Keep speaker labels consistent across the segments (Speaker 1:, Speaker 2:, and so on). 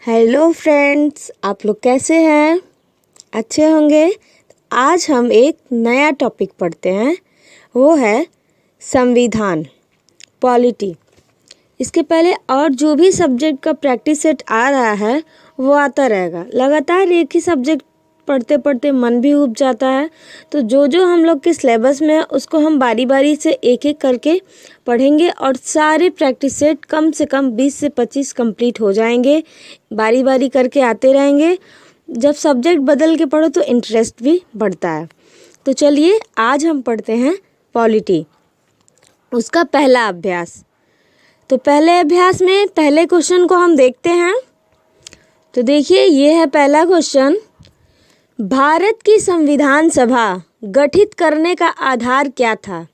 Speaker 1: Hello friends, आप लोग कैसे हैं? अच्छे होंगे। आज हम एक नया टॉपिक पढ़ते हैं, वो है संविधान, पॉलिटी। इसके पहले और जो भी सब्जेक्ट का प्रैक्टिस सेट आ रहा है वो आता रहेगा। लगातार एक ही सब्जेक्ट पढ़ते पढ़ते मन भी उब जाता है, तो जो जो हम लोग के सिलेबस में है उसको हम बारी बारी से एक एक करके पढ़ेंगे और सारे प्रैक्टिस सेट कम से कम 20 से 25 कंप्लीट हो जाएंगे। बारी बारी करके आते रहेंगे। जब सब्जेक्ट बदल के पढ़ो तो इंटरेस्ट भी बढ़ता है। तो चलिए आज हम पढ़ते हैं पॉलिटी, उसका पहला अभ्यास। तो पहले अभ्यास में पहले क्वेश्चन को हम देखते हैं। तो देखिए, ये है पहला क्वेश्चन। भारत की संविधान सभा गठित करने का आधार क्या था?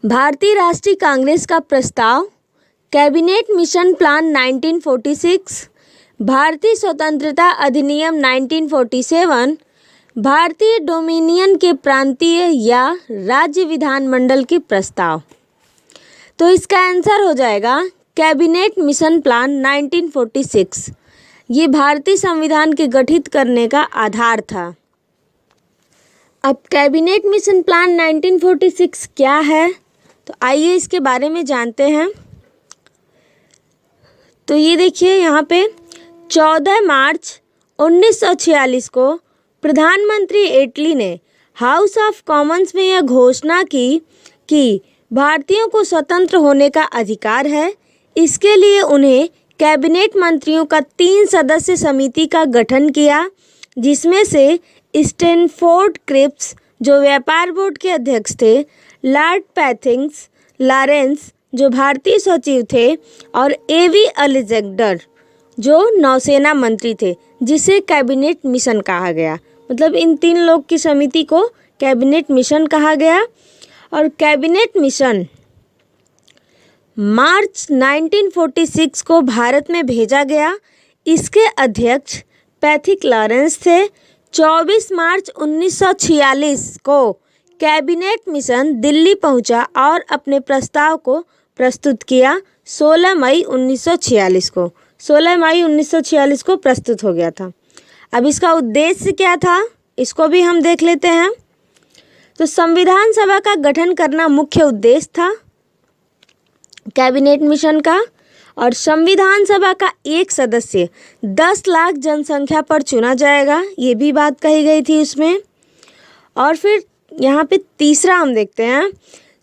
Speaker 1: भारतीय राष्ट्रीय कांग्रेस का प्रस्ताव, कैबिनेट मिशन प्लान 1946, भारतीय स्वतंत्रता अधिनियम 1947, भारतीय डोमिनियन के प्रांतीय या राज्य विधानमंडल के प्रस्ताव। तो इसका आंसर हो जाएगा कैबिनेट मिशन प्लान 1946। ये भारतीय संविधान के गठित करने का आधार था। अब कैबिनेट मिशन प्लान 1946 क्या है, तो आइए इसके बारे में जानते हैं। तो ये देखिए, यहाँ पे 14 मार्च 1946 को प्रधानमंत्री एटली ने हाउस ऑफ कॉमन्स में यह घोषणा की कि भारतीयों को स्वतंत्र होने का अधिकार है। इसके लिए उन्हें कैबिनेट मंत्रियों का 3 सदस्य समिति का गठन किया, जिसमें से स्टैनफोर्ड क्रिप्स जो व्यापार बोर्ड के अध्यक्ष थे, लॉर्ड पैथिंग्स लॉरेंस जो भारतीय सचिव थे और एवी अलेक्जेंडर जो नौसेना मंत्री थे, जिसे कैबिनेट मिशन कहा गया। मतलब इन 3 लोग की समिति को कैबिनेट मिशन कहा गया। और कैबिनेट मिशन मार्च 1946 को भारत में भेजा गया। इसके अध्यक्ष पैथिक लॉरेंस थे। 24 मार्च 1946 को कैबिनेट मिशन दिल्ली पहुंचा और अपने प्रस्ताव को प्रस्तुत किया। 16 मई 1946 को प्रस्तुत हो गया था। अब इसका उद्देश्य क्या था, इसको भी हम देख लेते हैं। तो संविधान सभा का गठन करना मुख्य उद्देश्य था कैबिनेट मिशन का। और संविधान सभा का एक सदस्य 10 लाख जनसंख्या पर चुना जाएगा, ये भी बात कही गई थी उसमें। और फिर यहाँ पे तीसरा हम देखते हैं,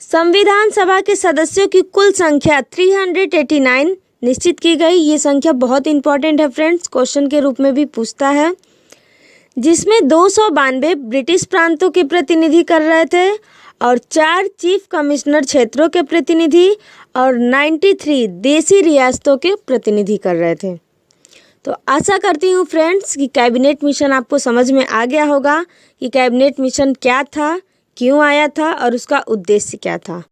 Speaker 1: संविधान सभा के सदस्यों की कुल संख्या 389 निश्चित की गई। ये संख्या बहुत इंपॉर्टेंट है फ्रेंड्स, क्वेश्चन के रूप में भी पूछता है। जिसमें 292 ब्रिटिश प्रांतों के प्रतिनिधि कर रहे थे और 4 चीफ कमिश्नर क्षेत्रों के प्रतिनिधि और 93 देसी रियासतों के प्रतिनिधि कर रहे थे। तो आशा करती हूँ फ्रेंड्स कि कैबिनेट मिशन आपको समझ में आ गया होगा कि कैबिनेट मिशन क्या था, क्यों आया था और उसका उद्देश्य क्या था।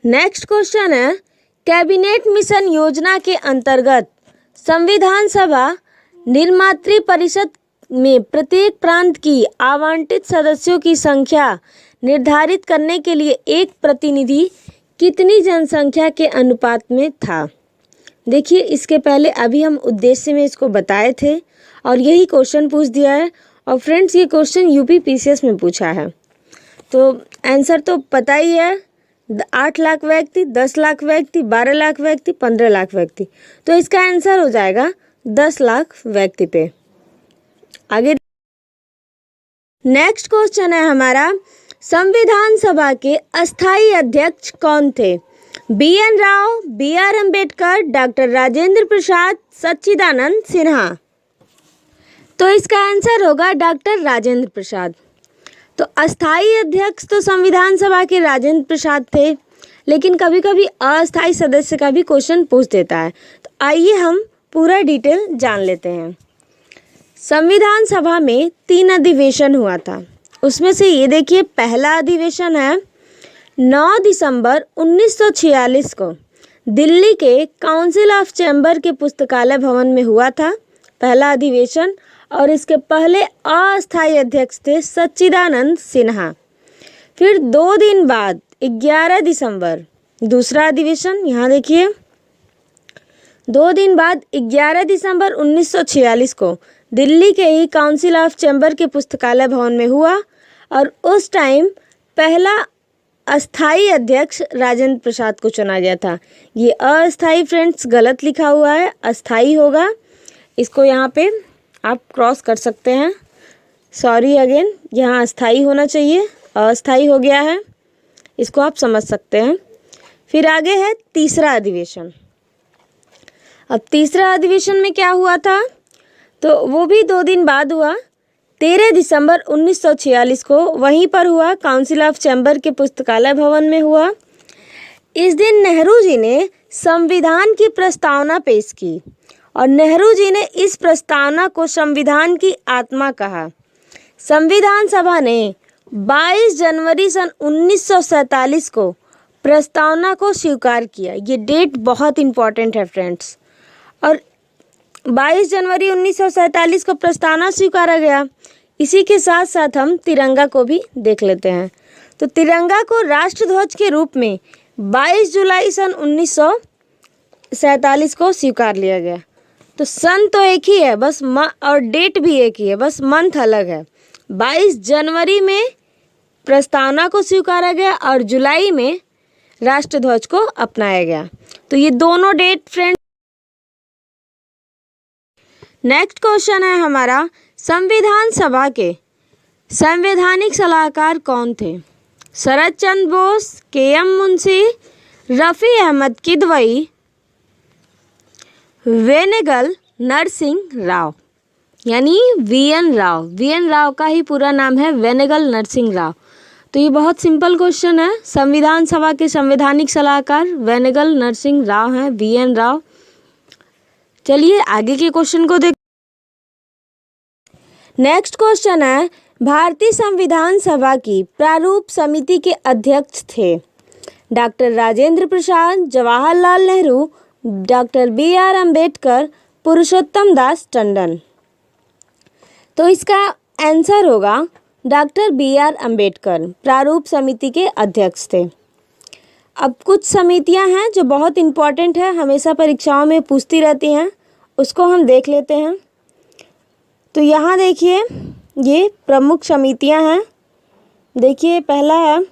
Speaker 1: नेक्स्ट क्वेश्चन है, कैबिनेट मिशन योजना के अंतर्गत संविधान सभा निर्मात्री परिषद में प्रत्येक प्रांत की आवंटित सदस्यों की संख्या निर्धारित करने के लिए एक प्रतिनिधि कितनी जनसंख्या के अनुपात में था? देखिए, इसके पहले अभी हम उद्देश्य में इसको बताए थे और यही क्वेश्चन पूछ दिया है। और फ्रेंड्स, ये क्वेश्चन यूपी पीसीएस में पूछा है। तो आंसर तो पता ही है, 8 लाख व्यक्ति, 10 लाख व्यक्ति, 12 लाख व्यक्ति, 15 लाख व्यक्ति। तो इसका आंसर हो जाएगा 10 लाख व्यक्ति पे। आगे नेक्स्ट क्वेश्चन है हमारा, संविधान सभा के अस्थायी अध्यक्ष कौन थे? BN Rao, BR Ambedkar, doctor Rajendra Prasad, Sachchidanand Sinha. तो इसका आंसर होगा डॉक्टर राजेंद्र प्रसाद। तो अस्थायी अध्यक्ष तो संविधान सभा के राजेंद्र प्रसाद थे, लेकिन कभी कभी अस्थायी सदस्य का भी क्वेश्चन पूछ देता है। तो आइए हम पूरा डिटेल जान लेते हैं। संविधान सभा में 3 अधिवेशन हुआ था। उसमें से ये देखिए, पहला अधिवेशन है 9 दिसंबर 1946 को दिल्ली के काउंसिल ऑफ चैम्बर के पुस्तकालय भवन में हुआ था, पहला अधिवेशन। और इसके पहले अस्थायी अध्यक्ष थे सच्चिदानंद सिन्हा। फिर 2 दिन बाद 11 दिसंबर दूसरा अधिवेशन, यहाँ देखिए 2 दिन बाद 11 दिसंबर 1946 को दिल्ली के ही काउंसिल ऑफ चैम्बर के पुस्तकालय भवन में हुआ और उस टाइम पहला अस्थाई अध्यक्ष राजेंद्र प्रसाद को चुना गया था। ये अस्थाई फ्रेंड्स गलत लिखा हुआ है, अस्थाई होगा, इसको यहाँ पे आप क्रॉस कर सकते हैं। सॉरी अगेन, यहाँ अस्थाई होना चाहिए, अस्थाई हो गया है, इसको आप समझ सकते हैं। फिर आगे है तीसरा अधिवेशन। अब तीसरा अधिवेशन में क्या हुआ था, तो वो भी 2 दिन बाद हुआ। 13 दिसंबर 1946 को वहीं पर हुआ, काउंसिल ऑफ चैम्बर के पुस्तकालय भवन में हुआ। इस दिन नेहरू जी ने संविधान की प्रस्तावना पेश की और नेहरू जी ने इस प्रस्तावना को संविधान की आत्मा कहा। संविधान सभा ने 22 जनवरी सन 1947 को प्रस्तावना को स्वीकार किया। ये डेट बहुत इम्पॉर्टेंट है फ्रेंड्स। और 22 जनवरी 1947 को प्रस्तावना स्वीकारा गया। इसी के साथ साथ हम तिरंगा को भी देख लेते हैं। तो तिरंगा को राष्ट्रध्वज के रूप में 22 जुलाई सन 1947 को स्वीकार लिया गया। तो सन तो एक ही है बस, और डेट भी एक ही है, बस मंथ अलग है। 22 जनवरी में प्रस्तावना को स्वीकारा गया और जुलाई में राष्ट्रध्वज को अपनाया गया। तो ये दोनों डेट फ्रेंड। नेक्स्ट क्वेश्चन है हमारा, संविधान सभा के संवैधानिक सलाहकार कौन थे? शरद चंद्र बोस, के.एम. मुंशी, रफ़ी अहमद किदवई, वेनेगल नरसिंह राव, यानी वी.एन. राव। वी.एन. राव का ही पूरा नाम है वेनेगल नरसिंह राव। तो ये बहुत सिंपल क्वेश्चन है। संविधान सभा के संवैधानिक सलाहकार वेनेगल नरसिंह राव हैं, वी.एन. राव। चलिए आगे के क्वेश्चन को देख। नेक्स्ट क्वेश्चन है, भारतीय संविधान सभा की प्रारूप समिति के अध्यक्ष थे डॉक्टर राजेंद्र प्रसाद, जवाहरलाल नेहरू, डॉक्टर बी.आर. अम्बेडकर, पुरुषोत्तम दास टंडन। तो इसका आंसर होगा डॉक्टर बी.आर. अम्बेडकर प्रारूप समिति के अध्यक्ष थे। अब कुछ समितियां हैं जो बहुत इम्पॉर्टेंट है, हमेशा परीक्षाओं में पूछती रहती हैं, उसको हम देख लेते हैं। तो यहाँ देखिए ये प्रमुख समितियां हैं। देखिए पहला है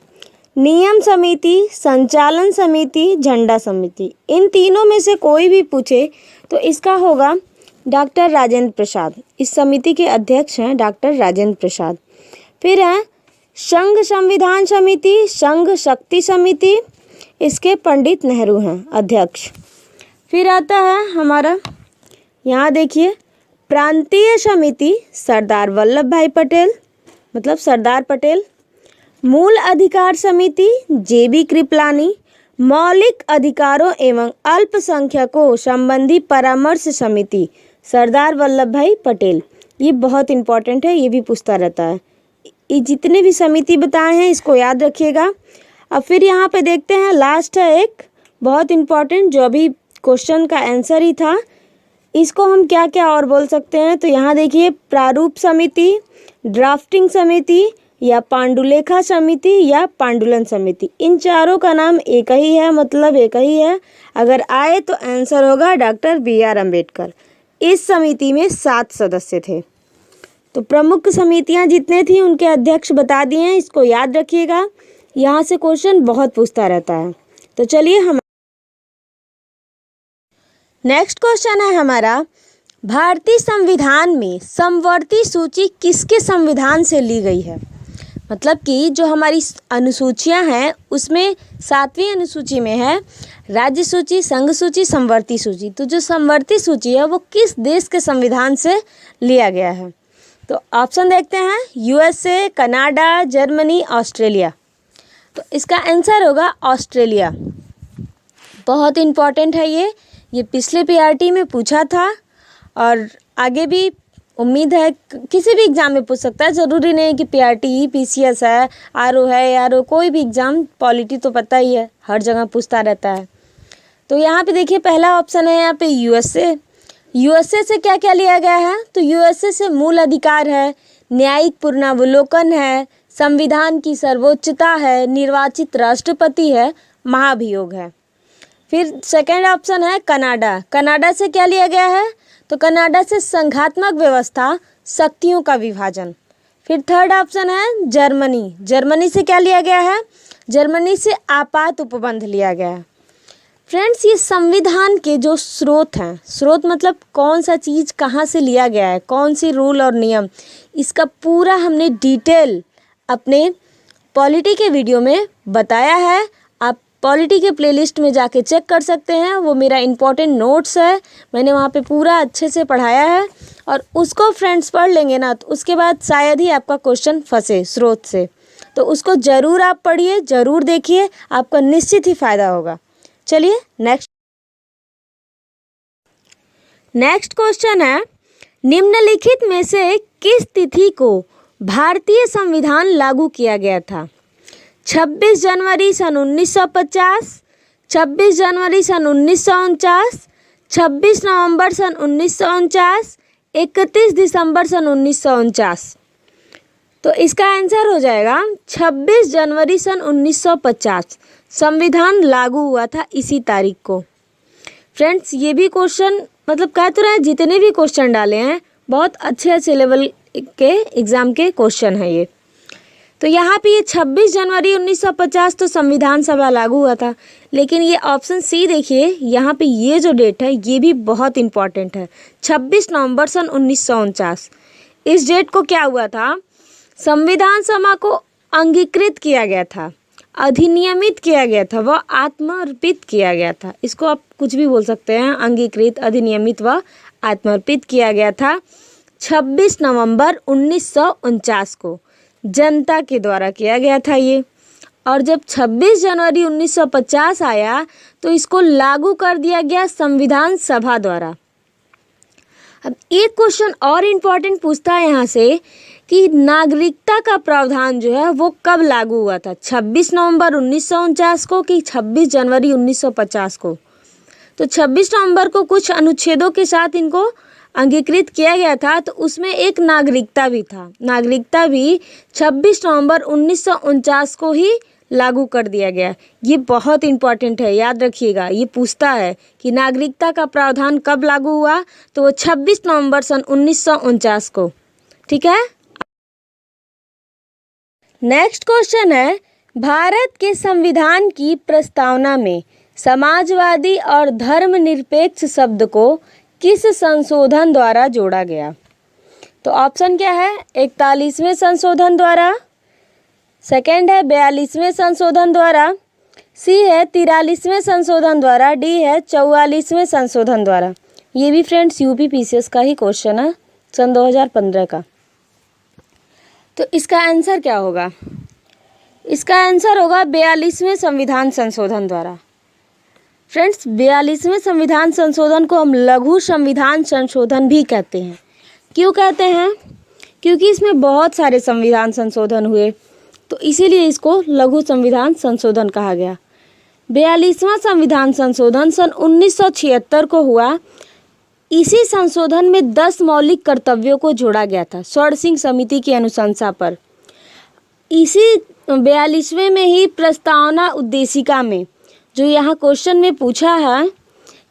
Speaker 1: नियम समिति, संचालन समिति, झंडा समिति। इन तीनों में से कोई भी पूछे तो इसका होगा डॉक्टर राजेंद्र प्रसाद। इस समिति के अध्यक्ष हैं डॉक्टर राजेंद्र प्रसाद। फिर है संघ संविधान समिति, संघ शक्ति समिति, इसके पंडित नेहरू हैं अध्यक्ष। फिर आता है हमारा, यहाँ देखिए प्रांतीय समिति, सरदार वल्लभ भाई पटेल, मतलब सरदार पटेल। मूल अधिकार समिति, जे.बी. कृपलानी। मौलिक अधिकारों एवं अल्पसंख्यकों संबंधी परामर्श समिति, सरदार वल्लभ भाई पटेल। ये बहुत इम्पोर्टेंट है, ये भी पूछता रहता है। ये जितने भी समिति बताए हैं इसको याद रखिएगा। अब फिर यहाँ पे देखते हैं, लास्ट है एक बहुत इम्पोर्टेंट जो अभी क्वेश्चन का आंसर ही था। इसको हम क्या क्या और बोल सकते हैं, तो यहाँ देखिए प्रारूप समिति, ड्राफ्टिंग समिति, या पांडुलेखा समिति, या पांडुलन समिति। इन चारों का नाम एक ही है, मतलब एक ही है। अगर आए तो आंसर होगा डॉक्टर बी.आर. अम्बेडकर। इस समिति में 7 सदस्य थे। तो प्रमुख समितियां जितने थी उनके अध्यक्ष बता दिए हैं, इसको याद रखिएगा, यहाँ से क्वेश्चन बहुत पूछता रहता है। तो चलिए हम नेक्स्ट क्वेश्चन है हमारा, भारतीय संविधान में समवर्ती सूची किसके संविधान से ली गई है? मतलब कि जो हमारी अनुसूचियां हैं उसमें 7वीं अनुसूची में है राज्य सूची, संघ सूची, समवर्ती सूची। तो जो समवर्ती सूची है वो किस देश के संविधान से लिया गया है? तो ऑप्शन देखते हैं, USA, कनाडा, जर्मनी, ऑस्ट्रेलिया। तो इसका आंसर होगा ऑस्ट्रेलिया। बहुत इम्पॉर्टेंट है ये पिछले PRT में पूछा था और आगे भी उम्मीद है किसी भी एग्ज़ाम में पूछ सकता है। ज़रूरी नहीं कि PRT ही, PCS है, RO है, ARO, कोई भी एग्ज़ाम, पॉलिटी तो पता ही है हर जगह पूछता रहता है। तो यहाँ पे देखिए पहला ऑप्शन है यहाँ पे USA से क्या क्या लिया गया है? तो USA से मूल अधिकार है, न्यायिक पुनरावलोकन है, संविधान की सर्वोच्चता है, निर्वाचित राष्ट्रपति है, महाभियोग है। फिर सेकंड ऑप्शन है कनाडा। कनाडा से क्या लिया गया है? तो कनाडा से संघात्मक व्यवस्था, शक्तियों का विभाजन। फिर थर्ड ऑप्शन है जर्मनी। जर्मनी से क्या लिया गया है? जर्मनी से आपात उपबंध लिया गया है। फ्रेंड्स, ये संविधान के जो स्रोत हैं, स्रोत मतलब कौन सा चीज़ कहाँ से लिया गया है, कौन सी रूल और नियम, इसका पूरा हमने डिटेल अपने पॉलिटी के वीडियो में बताया है। आप पॉलिटी के प्लेलिस्ट में जाके चेक कर सकते हैं, वो मेरा इम्पोर्टेंट नोट्स है, मैंने वहाँ पे पूरा अच्छे से पढ़ाया है। और उसको फ्रेंड्स पढ़ लेंगे ना तो उसके बाद शायद ही आपका क्वेश्चन फंसे स्रोत से, तो उसको ज़रूर आप पढ़िए, ज़रूर देखिए, आपका निश्चित ही फ़ायदा होगा। चलिए नेक्स्ट क्वेश्चन है, निम्नलिखित में से किस तिथि को भारतीय संविधान लागू किया गया था? 26 जनवरी सन 1950, 26 जनवरी सन 1949, 26 नवंबर सन 1949, 31 दिसंबर सन 1949। तो इसका आंसर हो जाएगा 26 जनवरी सन 1950। संविधान लागू हुआ था इसी तारीख को। फ्रेंड्स, ये भी क्वेश्चन मतलब कह तो रहे हैं, जितने भी क्वेश्चन डाले हैं बहुत अच्छे अच्छे लेवल के एग्ज़ाम के क्वेश्चन हैं ये। तो यहाँ पे ये 26 जनवरी 1950 तो संविधान सभा लागू हुआ था, लेकिन ये ऑप्शन सी देखिए, यहाँ पे ये जो डेट है ये भी बहुत इम्पॉर्टेंट है, 26 नवंबर सन 1949। इस डेट को क्या हुआ था? संविधान सभा को अंगीकृत किया गया था, अधिनियमित किया गया था, वह आत्मर्पित किया गया था। इसको आप कुछ भी बोल सकते हैं, अंगीकृत, अधिनियमित व आत्मर्पित किया गया था 26 नवंबर 1949 को जनता के द्वारा किया गया था ये। और जब 26 जनवरी 1950 आया तो इसको लागू कर दिया गया संविधान सभा द्वारा। अब एक क्वेश्चन और इम्पॉर्टेंट पूछता है यहाँ से कि नागरिकता का प्रावधान जो है वो कब लागू हुआ था, 26 नवंबर 1949 को कि 26 जनवरी 1950 को? तो 26 नवंबर को कुछ अनुच्छेदों के साथ इनको अंगीकृत किया गया था, तो उसमें एक नागरिकता भी था। नागरिकता भी 26 नवंबर 1949 को ही लागू कर दिया गया। ये बहुत इम्पॉर्टेंट है, याद रखिएगा। ये पूछता है कि नागरिकता का प्रावधान कब लागू हुआ, तो वो 26 नवंबर सन 1949 को। ठीक है। नेक्स्ट क्वेश्चन है, भारत के संविधान की प्रस्तावना में समाजवादी और धर्मनिरपेक्ष शब्द को किस संशोधन द्वारा जोड़ा गया? तो ऑप्शन क्या है? 41वें संशोधन द्वारा, सेकंड है 42वें संशोधन द्वारा, सी है 43वें संशोधन द्वारा, डी है 44वें संशोधन द्वारा। ये भी फ्रेंड्स यूपी पीसीएस का ही क्वेश्चन है, सन 2015 का। तो इसका आंसर क्या होगा? इसका आंसर होगा 42वें संविधान संशोधन द्वारा। फ्रेंड्स, 42वें संविधान संशोधन को हम लघु संविधान संशोधन भी कहते हैं। क्यों कहते हैं? क्योंकि इसमें बहुत सारे संविधान संशोधन हुए, तो इसीलिए इसको लघु संविधान संशोधन कहा गया। 42वां संविधान संशोधन सन 1976 को हुआ। इसी संशोधन में 10 मौलिक कर्तव्यों को जोड़ा गया था स्वर्ण सिंह समिति की अनुशंसा पर। इसी 42वें में ही प्रस्तावना उद्देशिका में जो यहाँ क्वेश्चन में पूछा है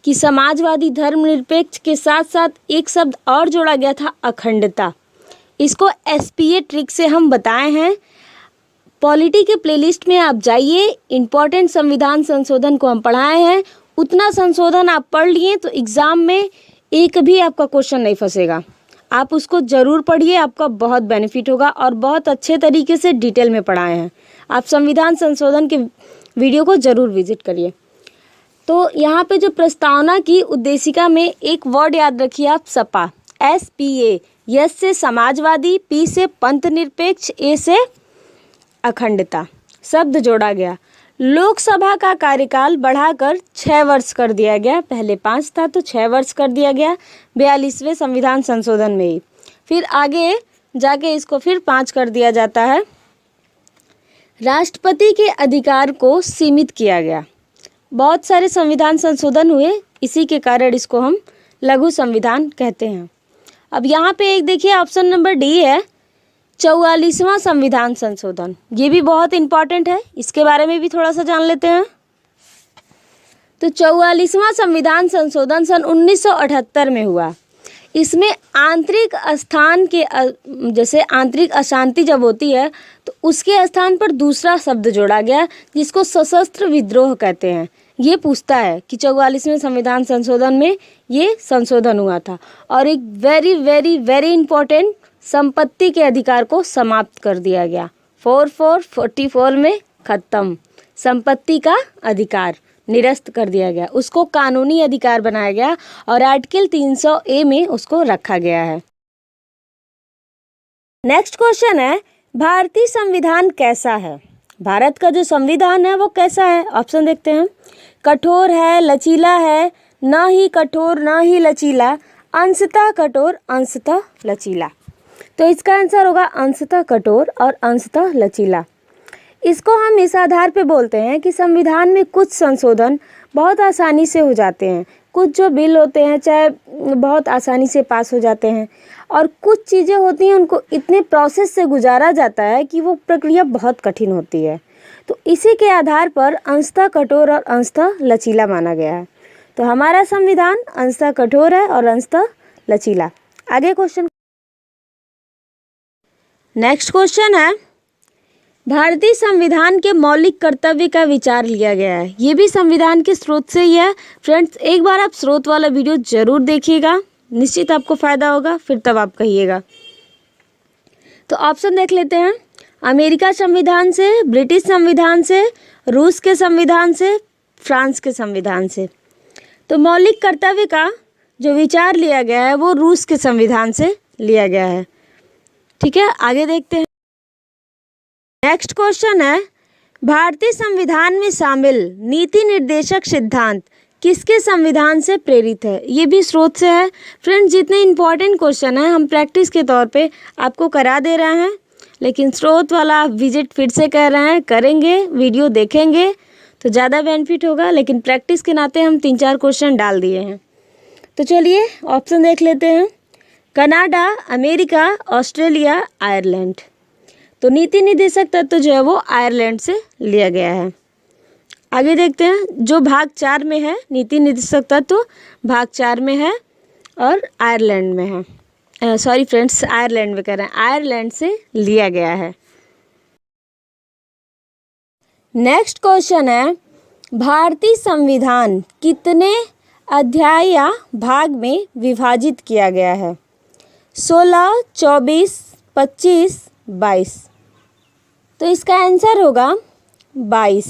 Speaker 1: कि समाजवादी धर्मनिरपेक्ष के साथ साथ एक शब्द और जोड़ा गया था, अखंडता। इसको एसपीए ट्रिक से हम बताए हैं। पॉलिटी के प्लेलिस्ट में आप जाइए, इम्पॉर्टेंट संविधान संशोधन को हम पढ़ाए हैं। उतना संशोधन आप पढ़ लिए तो एग्ज़ाम में एक भी आपका क्वेश्चन नहीं फंसेगा। आप उसको ज़रूर पढ़िए, आपका बहुत बेनिफिट होगा और बहुत अच्छे तरीके से डिटेल में पढ़ाए हैं। आप संविधान संशोधन के वीडियो को ज़रूर विजिट करिए। तो यहाँ पे जो प्रस्तावना की उद्देशिका में एक वर्ड याद रखिए आप, सपा, SPA। यस से समाजवादी, P से पंथ निरपेक्ष, A से अखंडता शब्द जोड़ा गया। लोकसभा का कार्यकाल बढ़ाकर 6 वर्ष कर दिया गया। पहले 5 था तो 6 वर्ष कर दिया गया 42वें संविधान संशोधन में ही। फिर आगे जाके इसको फिर 5 कर दिया जाता है। राष्ट्रपति के अधिकार को सीमित किया गया। बहुत सारे संविधान संशोधन हुए, इसी के कारण इसको हम लघु संविधान कहते हैं। अब यहाँ पे एक देखिए ऑप्शन नंबर डी है 44वां संविधान संशोधन। ये भी बहुत इम्पॉर्टेंट है, इसके बारे में भी थोड़ा सा जान लेते हैं। तो 44वां संविधान संशोधन सन 1978 में हुआ। इसमें आंतरिक स्थान के जैसे आंतरिक अशांति जब होती है तो उसके स्थान पर दूसरा शब्द जोड़ा गया जिसको सशस्त्र विद्रोह कहते हैं। ये पूछता है कि 44वें संविधान संशोधन में ये संशोधन हुआ था। और एक वेरी वेरी वेरी इंपॉर्टेंट, संपत्ति के अधिकार को समाप्त कर दिया गया। 44 में खत्म, संपत्ति का अधिकार निरस्त कर दिया गया, उसको कानूनी अधिकार बनाया गया और आर्टिकल 300A में उसको रखा गया है। नेक्स्ट क्वेश्चन है, भारतीय संविधान कैसा है? भारत का जो संविधान है वो कैसा है? ऑप्शन देखते हैं। कठोर है, लचीला है, न ही कठोर न ही लचीला, अंशतः कठोर अंशतः लचीला। तो इसका आंसर होगा अंशतः कठोर और अंशतः लचीला। इसको हम इस आधार पे बोलते हैं कि संविधान में कुछ संशोधन बहुत आसानी से हो जाते हैं, कुछ जो बिल होते हैं चाहे बहुत आसानी से पास हो जाते हैं, और कुछ चीज़ें होती हैं उनको इतने प्रोसेस से गुजारा जाता है कि वो प्रक्रिया बहुत कठिन होती है। तो इसी के आधार पर अंशतः कठोर और अंशतः लचीला माना गया है। तो हमारा संविधान अंशतः कठोर है और अंशतः लचीला। आगे क्वेश्चन। नेक्स्ट क्वेश्चन है, भारतीय संविधान के मौलिक कर्तव्य का विचार लिया गया है। ये भी संविधान के स्रोत से ही है। फ्रेंड्स, एक बार आप स्रोत वाला वीडियो जरूर देखिएगा, निश्चित आपको फ़ायदा होगा, फिर तब आप कहिएगा। तो ऑप्शन देख लेते हैं। अमेरिका संविधान से, ब्रिटिश संविधान से, रूस के संविधान से, फ्रांस के संविधान से। तो मौलिक कर्तव्य का जो विचार लिया गया है वो रूस के संविधान से लिया गया है। ठीक है, आगे देखते हैं। नेक्स्ट क्वेश्चन है, भारतीय संविधान में शामिल नीति निर्देशक सिद्धांत किसके संविधान से प्रेरित है? ये भी स्रोत से है। फ्रेंड्स, जितने इंपॉर्टेंट क्वेश्चन हैं हम प्रैक्टिस के तौर पे आपको करा दे रहे हैं, लेकिन स्रोत वाला विजिट फिर से कह रहे हैं, करेंगे, वीडियो देखेंगे तो ज़्यादा बेनिफिट होगा, लेकिन प्रैक्टिस के नाते हम 3-4 क्वेश्चन डाल दिए हैं। तो चलिए ऑप्शन देख लेते हैं। Canada, America, Australia, Ireland. तो नीति निर्देशक तत्व जो है वो आयरलैंड से लिया गया है। आगे देखते हैं। जो भाग 4 में है, नीति निर्देशक तत्व भाग 4 में है और आयरलैंड में है। सॉरी फ्रेंड्स, आयरलैंड में कह रहे हैं, आयरलैंड से लिया गया है। नेक्स्ट क्वेश्चन है, भारतीय संविधान कितने अध्याय या भाग में विभाजित किया गया है? 16, 24, 25, 22। तो इसका आंसर होगा 22।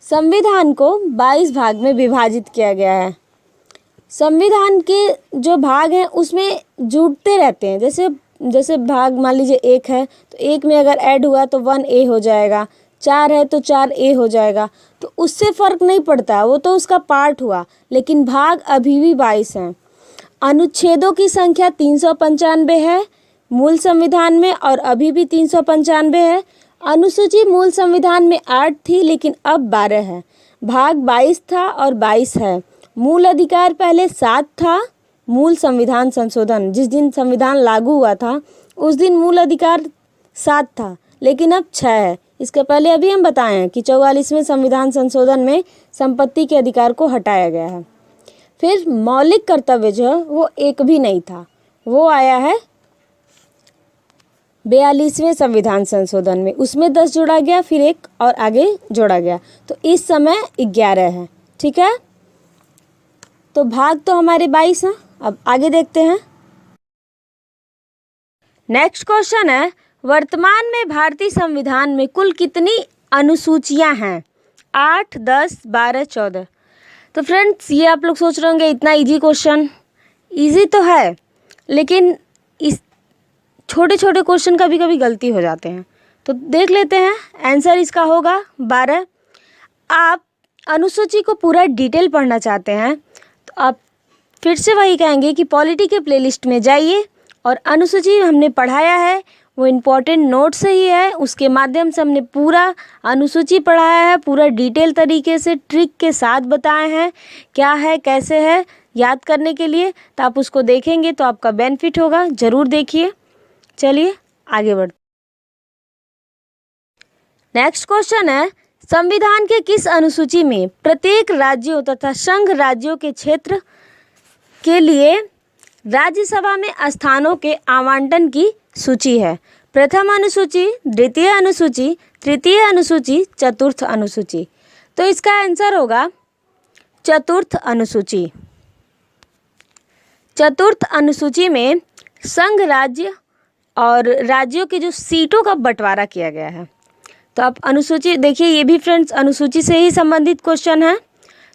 Speaker 1: संविधान को 22 भाग में विभाजित किया गया है। संविधान के जो भाग हैं उसमें जुड़ते रहते हैं। जैसे भाग मान लीजिए 1 है तो 1 में अगर ऐड हुआ तो 1A हो जाएगा, 4 है तो 4A हो जाएगा। तो उससे फ़र्क नहीं पड़ता, वो तो उसका पार्ट हुआ, लेकिन भाग अभी भी 22 हैं। अनुच्छेदों की संख्या 395 है मूल संविधान में और अभी भी 395 है। अनुसूची मूल संविधान में 8 थी लेकिन अब 12 है। भाग 22 था और 22 है। मूल अधिकार पहले 7 था। मूल संविधान संशोधन जिस दिन संविधान लागू हुआ था उस दिन मूल अधिकार 7 था, लेकिन अब 6 है। इसके पहले अभी हम बताए हैं कि 44वें संविधान संशोधन में संपत्ति के अधिकार को हटाया गया है। फिर मौलिक कर्तव्य जो है वो एक भी नहीं था, वो आया है 42वें संविधान संशोधन में। उसमें 10 जोड़ा गया, फिर 1 और आगे जोड़ा गया, तो इस समय 11 है। ठीक है, तो भाग तो हमारे 22 हैं। अब आगे देखते हैं। नेक्स्ट क्वेश्चन है, वर्तमान में भारतीय संविधान में कुल कितनी अनुसूचियां हैं? 8, 10, 12, 14। तो फ्रेंड्स, ये आप लोग सोच रहे होंगे इतना इजी क्वेश्चन। इजी तो है, लेकिन इस छोटे छोटे क्वेश्चन कभी कभी गलती हो जाते हैं। तो देख लेते हैं, आंसर इसका होगा 12। आप अनुसूची को पूरा डिटेल पढ़ना चाहते हैं तो आप फिर से वही कहेंगे कि पॉलिटी के प्लेलिस्ट में जाइए और अनुसूची हमने पढ़ाया है, वो इम्पोर्टेंट नोट से ही है, उसके माध्यम से हमने पूरा अनुसूची पढ़ाया है, पूरा डिटेल तरीके से ट्रिक के साथ बताए हैं क्या है कैसे है याद करने के लिए। तो आप उसको देखेंगे तो आपका बेनिफिट होगा, ज़रूर देखिए। चलिए आगे बढ़ते। नेक्स्ट क्वेश्चन है, संविधान के किस अनुसूची में प्रत्येक राज्यों तथा संघ राज्यों के क्षेत्र के लिए राज्यसभा में स्थानों के आवंटन की सूची है? प्रथम अनुसूची, द्वितीय अनुसूची, तृतीय अनुसूची, चतुर्थ अनुसूची। तो इसका आंसर होगा चतुर्थ अनुसूची। चतुर्थ अनुसूची में संघ राज्य और राज्यों की जो सीटों का बंटवारा किया गया है। तो आप अनुसूची देखिए, ये भी फ्रेंड्स अनुसूची से ही संबंधित क्वेश्चन है।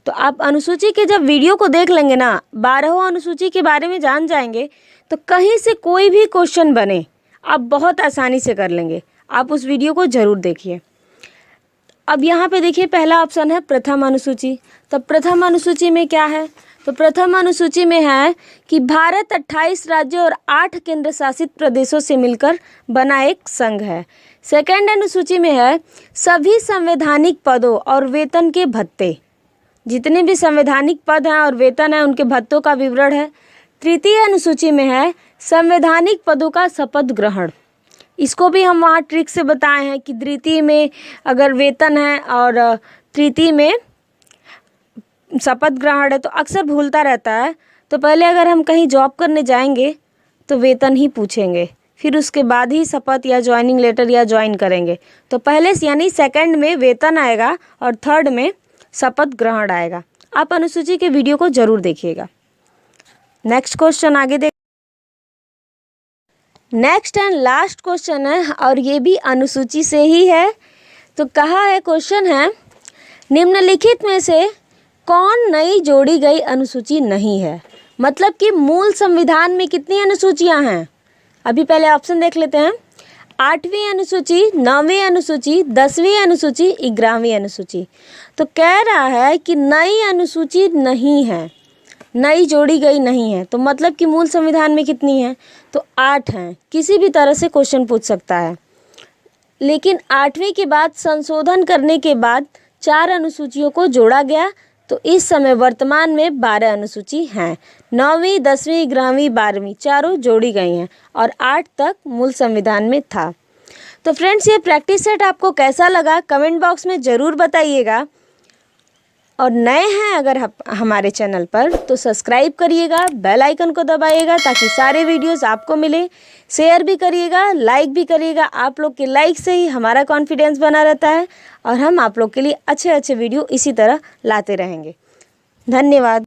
Speaker 1: तो आप अनुसूची के जब वीडियो को देख लेंगे ना, 12वां अनुसूची के बारे में जान जाएंगे, तो कहीं से कोई भी क्वेश्चन बने आप बहुत आसानी से कर लेंगे। आप उस वीडियो को ज़रूर देखिए। अब यहाँ पे देखिए, पहला ऑप्शन है प्रथम अनुसूची। तो प्रथम अनुसूची में क्या है? तो प्रथम अनुसूची में है कि भारत 28 राज्यों और 8 केंद्र शासित प्रदेशों से मिलकर बना एक संघ है। सेकंड अनुसूची में है सभी संवैधानिक पदों और वेतन के भत्ते, जितने भी संवैधानिक पद हैं और वेतन है उनके भत्तों का विवरण है। तृतीय अनुसूची में है संवैधानिक पदों का शपथ ग्रहण। इसको भी हम वहाँ ट्रिक से बताए हैं कि द्वितीय में अगर वेतन है और तृतीय में शपथ ग्रहण है तो अक्सर भूलता रहता है। तो पहले अगर हम कहीं जॉब करने जाएंगे तो वेतन ही पूछेंगे, फिर उसके बाद ही शपथ या ज्वाइनिंग लेटर या ज्वाइन करेंगे। तो पहले यानी सेकंड में वेतन आएगा और थर्ड में शपथ ग्रहण आएगा। आप अनुसूची के वीडियो को जरूर देखिएगा। नेक्स्ट क्वेश्चन आगे देख। नेक्स्ट एंड लास्ट क्वेश्चन है और ये भी अनुसूची से ही है। तो कहा है, क्वेश्चन है निम्नलिखित में से कौन नई जोड़ी गई अनुसूची नहीं है? मतलब कि मूल संविधान में कितनी अनुसूचियां हैं? अभी पहले ऑप्शन देख लेते हैं। 8वीं अनुसूची, 9वीं अनुसूची, 10वीं अनुसूची, 11वीं अनुसूची। तो कह रहा है कि नई अनुसूची नहीं है, नई जोड़ी गई नहीं है। तो मतलब कि मूल संविधान में कितनी है? तो 8 हैं। किसी भी तरह से क्वेश्चन पूछ सकता है। लेकिन 8वीं के बाद संशोधन करने के बाद 4 अनुसूचियों को जोड़ा गया। तो इस समय वर्तमान में 12 अनुसूची हैं। 9वीं, 10वीं, 11वीं, 12वीं चारों जोड़ी गई हैं और 8 तक मूल संविधान में था। तो फ्रेंड्स, ये प्रैक्टिस सेट आपको कैसा लगा कमेंट बॉक्स में ज़रूर बताइएगा। और नए हैं अगर हमारे चैनल पर तो सब्सक्राइब करिएगा, बेल आइकन को दबाइएगा ताकि सारे वीडियोस आपको मिले। शेयर भी करिएगा, लाइक भी करिएगा। आप लोग के लाइक से ही हमारा कॉन्फिडेंस बना रहता है और हम आप लोग के लिए अच्छे अच्छे वीडियो इसी तरह लाते रहेंगे। धन्यवाद।